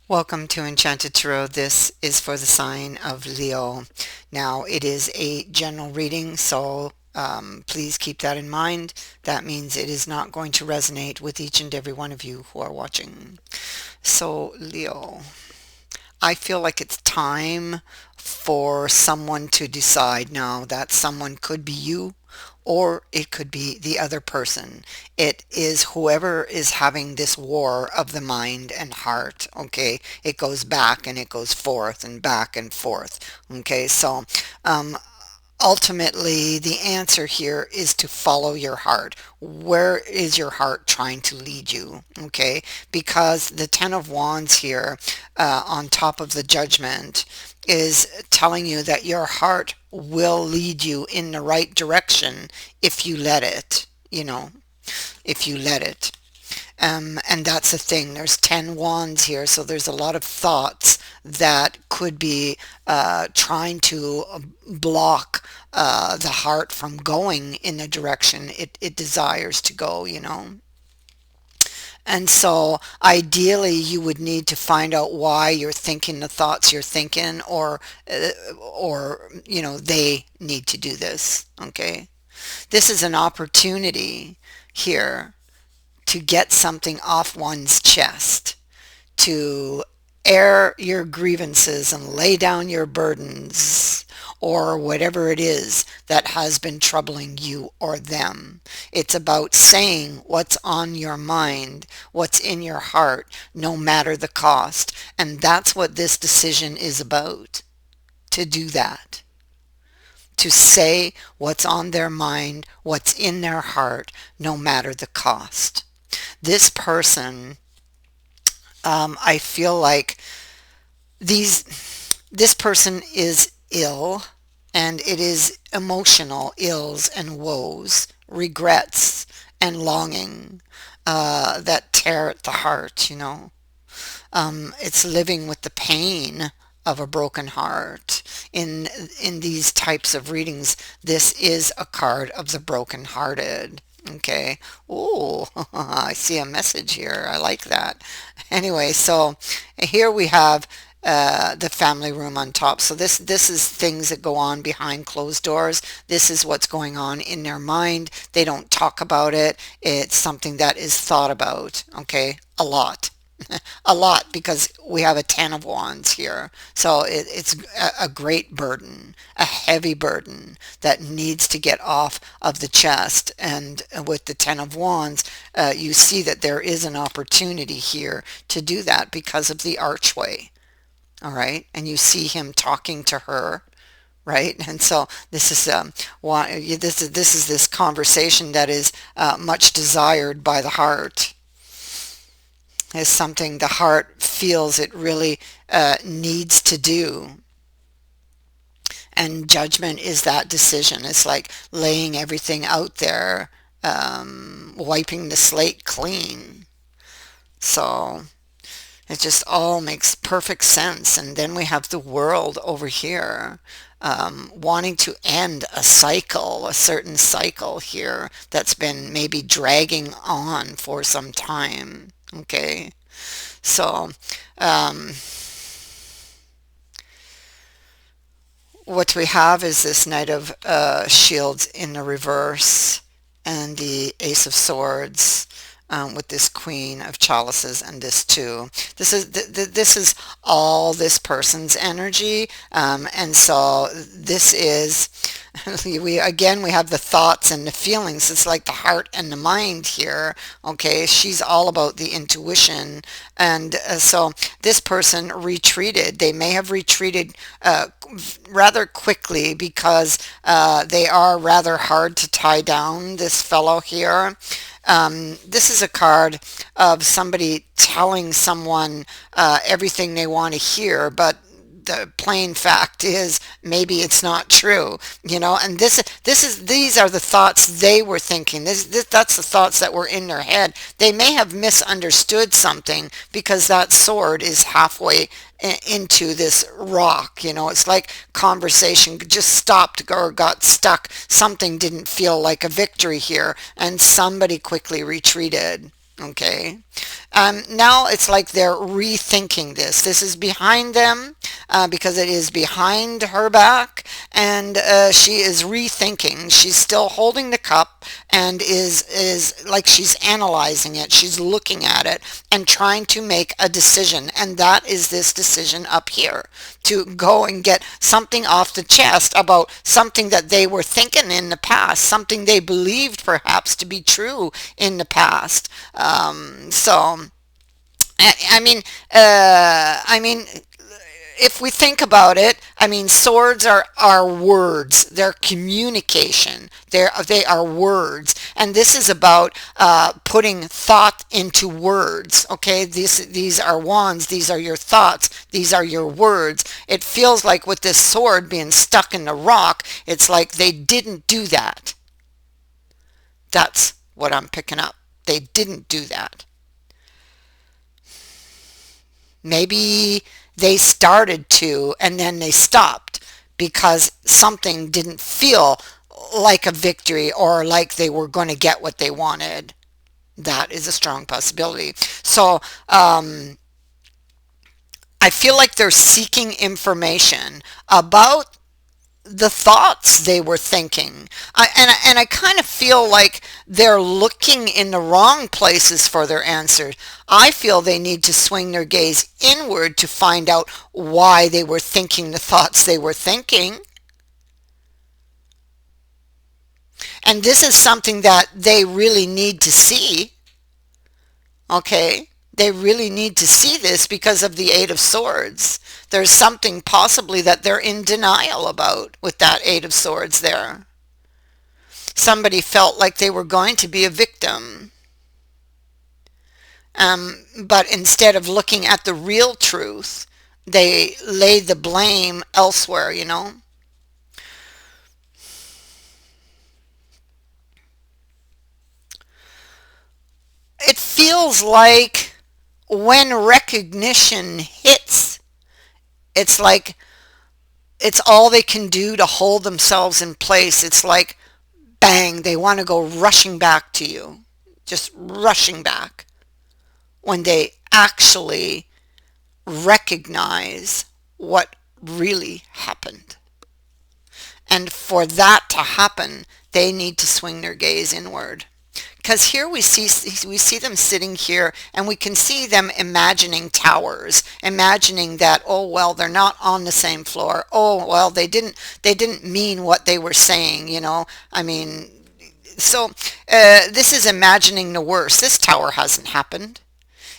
Welcome to Enchanted Tarot. This is for the sign of Leo. Now, it is a general reading, so please keep that in mind. That means it is not going to resonate with each and every one of you who are watching. So, Leo, I feel like it's time for someone to decide now. That someone could be you or it could be the other person. It is whoever is having this war of the mind and heart. Okay, it goes back and it goes forth and back and forth. Okay, so um, ultimately, the answer here is to follow your heart. Where is your heart trying to lead you? Okay, because the Ten of Wands here on top of the Judgment is telling you that your heart will lead you in the right direction if you let it, if you let it. And that's the thing. There's 10 wands here, so there's a lot of thoughts that could be trying to block the heart from going in the direction it desires to go. And so ideally you would need to find out why you're thinking the thoughts you're thinking or they need to do this. Okay. This is an opportunity here to get something off one's chest, to air your grievances and lay down your burdens or whatever it is that has been troubling you or them. It's about saying what's on your mind, what's in your heart, no matter the cost. And that's what this decision is about, to do that. To say what's on their mind, what's in their heart, no matter the cost. This person, I feel like these this person is ill, and it is emotional ills and woes, regrets and longing that tear at the heart. It's living with the pain of a broken heart. In these types of readings, this is a card of the brokenhearted. Okay. Oh, I see a message here. I like that. Anyway, so here we have the family room on top. So this is things that go on behind closed doors. This is what's going on in their mind. They don't talk about it. It's something that is thought about. Okay, a lot. A lot, because we have a 10 of wands here. So it's a great burden, a heavy burden that needs to get off of the chest. And with the 10 of wands, you see that there is an opportunity here to do that because of the archway. All right. And you see him talking to her. Right. And so this is why this is this conversation that is much desired by the heart, is something the heart feels it really needs to do. And judgment is that decision. It's like laying everything out there, wiping the slate clean. So it just all makes perfect sense. And then we have the world over here, wanting to end a cycle, a certain cycle here that's been maybe dragging on for some time. Okay. So, um, what we have is this Knight of Shields in the reverse and the Ace of Swords, with this Queen of Chalices and this two. This is all this person's energy, and so this is we have the thoughts and the feelings. It's like the heart and the mind here. Okay, she's all about the intuition, and so this person retreated. They may have retreated rather quickly because they are rather hard to tie down, this fellow here. This is a card of somebody telling someone everything they want to hear, but the plain fact is maybe it's not true, and these are the thoughts they were thinking. That's the thoughts that were in their head. They may have misunderstood something because that sword is halfway into this rock. It's like conversation just stopped or got stuck. Something didn't feel like a victory here, and somebody quickly retreated. Okay. Now it's like they're rethinking this. This is behind them because it is behind her back, and she is rethinking. She's still holding the cup and is like she's analyzing it. She's looking at it and trying to make a decision, and that is this decision up here to go and get something off the chest about something that they were thinking in the past, something they believed perhaps to be true in the past. So, I mean, if we think about it, I mean, swords are words. They're communication. They are words. And this is about putting thought into words. Okay, these are wands. These are your thoughts. These are your words. It feels like with this sword being stuck in the rock, it's like they didn't do that. That's what I'm picking up. They didn't do that. Maybe they started to and then they stopped because something didn't feel like a victory or like they were going to get what they wanted. That is a strong possibility. So I feel like they're seeking information about the thoughts they were thinking. And I kind of feel like they're looking in the wrong places for their answers. I feel they need to swing their gaze inward to find out why they were thinking the thoughts they were thinking. And this is something that they really need to see. Okay? They really need to see this because of the Eight of Swords. There's something possibly that they're in denial about with that Eight of Swords there. Somebody felt like they were going to be a victim. But instead of looking at the real truth, they laid the blame elsewhere, you know. It feels like when recognition hits, it's like it's all they can do to hold themselves in place. It's like, bang, they want to go rushing back to you, just rushing back when they actually recognize what really happened. And for that to happen, they need to swing their gaze inward. Because here we see them sitting here and we can see them imagining towers, imagining that, oh well, they're not on the same floor. Oh well, they didn't mean what they were saying, you know. I mean, so this is imagining the worst. This tower hasn't happened.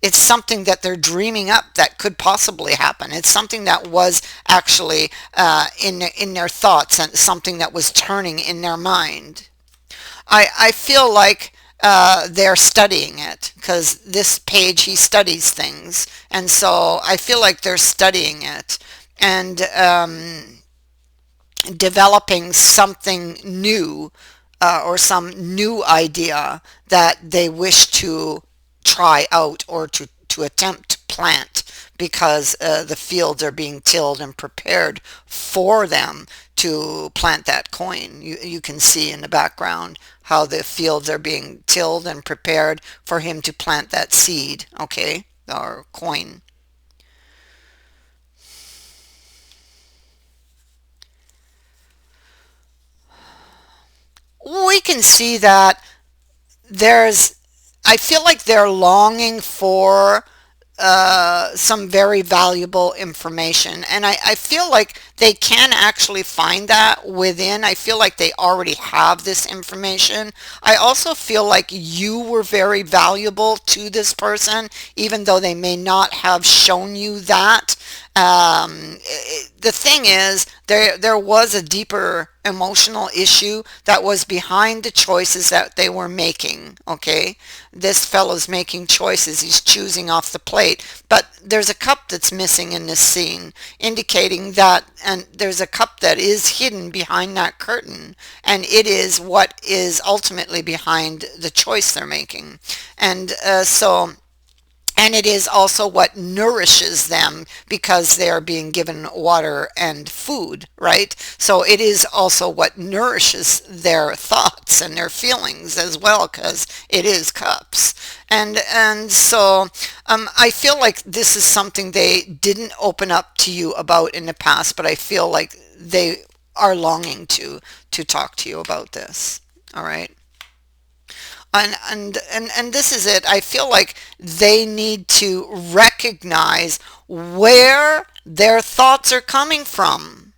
It's something that they're dreaming up that could possibly happen. It's something that was actually in their thoughts and something that was turning in their mind. I feel like they're studying it because this page he studies things, and so I feel like they're studying it and developing something new or some new idea that they wish to try out or to attempt to plant because the fields are being tilled and prepared for them to plant that coin. You can see in the background how the fields are being tilled and prepared for him to plant that seed, okay, or coin. We can see that there's, I feel like they're longing for some very valuable information. And I feel like they can actually find that within. I feel like they already have this information. I also feel like you were very valuable to this person, even though they may not have shown you that. The thing is, there was a deeper emotional issue that was behind the choices that they were making. Okay, this fellow's making choices. He's choosing off the plate, but there's a cup that's missing in this scene, indicating that, and there's a cup that is hidden behind that curtain, and it is what is ultimately behind the choice they're making. And so And it is also what nourishes them because they are being given water and food, right? So it is also what nourishes their thoughts and their feelings as well, because it is cups. And so I feel like this is something they didn't open up to you about in the past, but I feel like they are longing to talk to you about this. All right. And this is it. I feel like they need to recognize where their thoughts are coming from.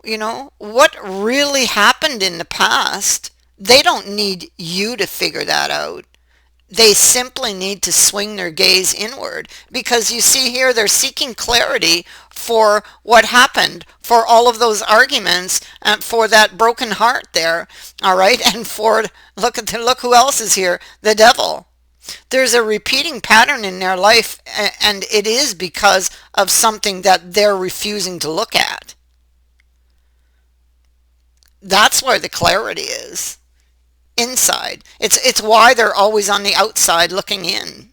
You know, what really happened in the past. They don't need you to figure that out. They simply need to swing their gaze inward, because you see here they're seeking clarity for what happened, for all of those arguments, and for that broken heart there. All right. And for, look who else is here, the devil. There's a repeating pattern in their life, and it is because of something that they're refusing to look at. That's where the clarity is. Inside. It's why they're always on the outside looking in.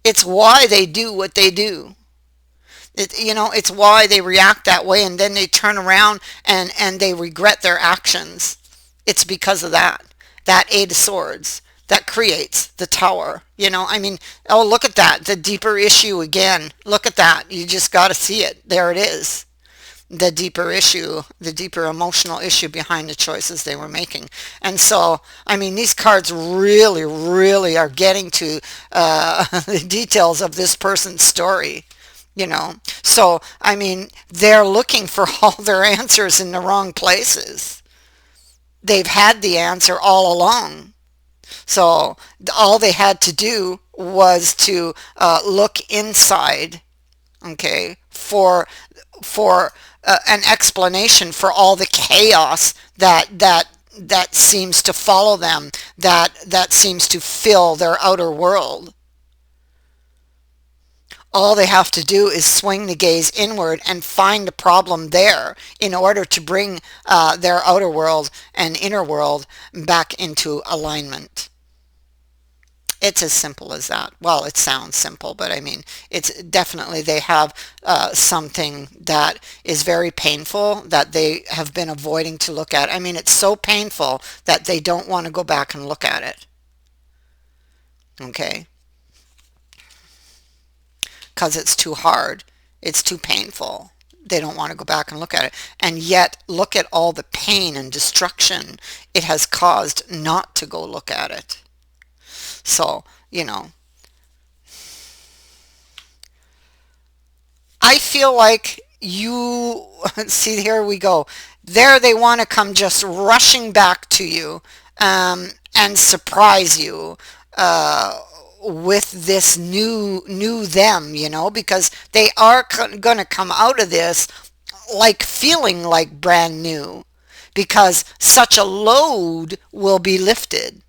It's why they do what they do. It's why they react that way, and then they turn around and they regret their actions. It's because of that Eight of Swords that creates the Tower. I mean, oh, look at that, the deeper issue again. Look at that. You just got to see it. There it is. The deeper issue, the deeper emotional issue behind the choices they were making. And so, I mean, these cards really, really are getting to the details of this person's story. So, I mean, they're looking for all their answers in the wrong places. They've had the answer all along. So all they had to do was to look inside, okay, for an explanation for all the chaos that seems to follow them, that seems to fill their outer world. All they have to do is swing the gaze inward and find the problem there in order to bring their outer world and inner world back into alignment. It's as simple as that. Well, it sounds simple, but I mean, it's definitely, they have something that is very painful that they have been avoiding to look at. I mean, it's so painful that they don't want to go back and look at it. Okay? Because it's too hard. It's too painful. They don't want to go back and look at it. And yet, look at all the pain and destruction it has caused not to go look at it. So, I feel like you, see, here we go. There they want to come just rushing back to you, and surprise you with this new them, because they are going to come out of this like feeling like brand new, because such a load will be lifted.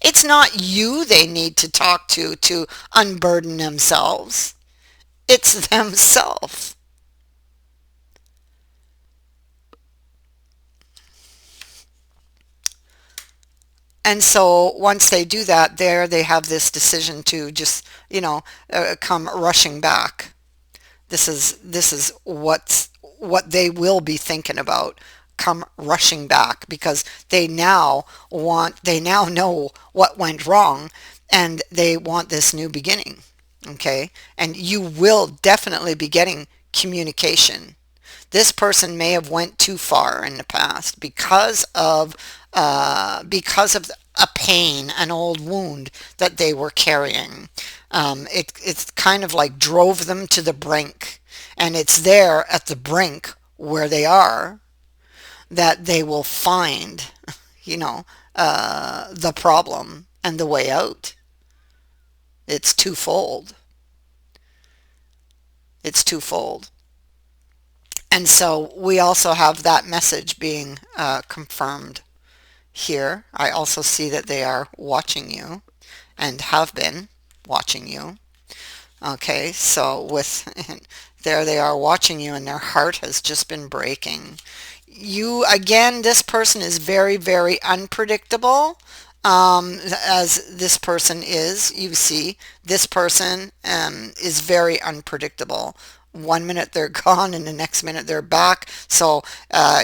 It's not you they need to talk to unburden themselves. It's themselves. And so once they do that, there they have this decision to just, come rushing back. This is what they will be thinking about. Come rushing back, because they now know what went wrong, and they want this new beginning. Okay? And you will definitely be getting communication. This person may have went too far in the past because of a pain, an old wound that they were carrying. It's kind of like drove them to the brink, and it's there at the brink where they are that they will find, the problem and the way out. It's twofold. It's twofold. And so we also have that message being confirmed here. I also see that they are watching you and have been watching you. Okay, so there they are watching you, and their heart has just been breaking. Again, this person is very, very unpredictable. as this person is. You see, this person is very unpredictable. One minute they're gone and the next minute they're back. So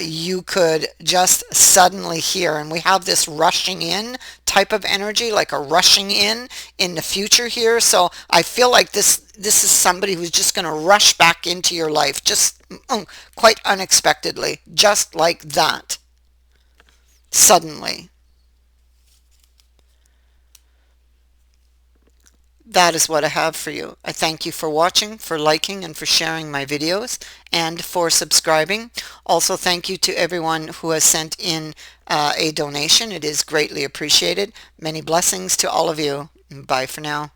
you could just suddenly hear, and we have this rushing in type of energy, like a rushing in the future here. So I feel like this is somebody who's just going to rush back into your life, just quite unexpectedly, just like that, suddenly. That is what I have for you. I thank you for watching, for liking, and for sharing my videos, and for subscribing. Also, thank you to everyone who has sent in a donation. It is greatly appreciated. Many blessings to all of you. Bye for now.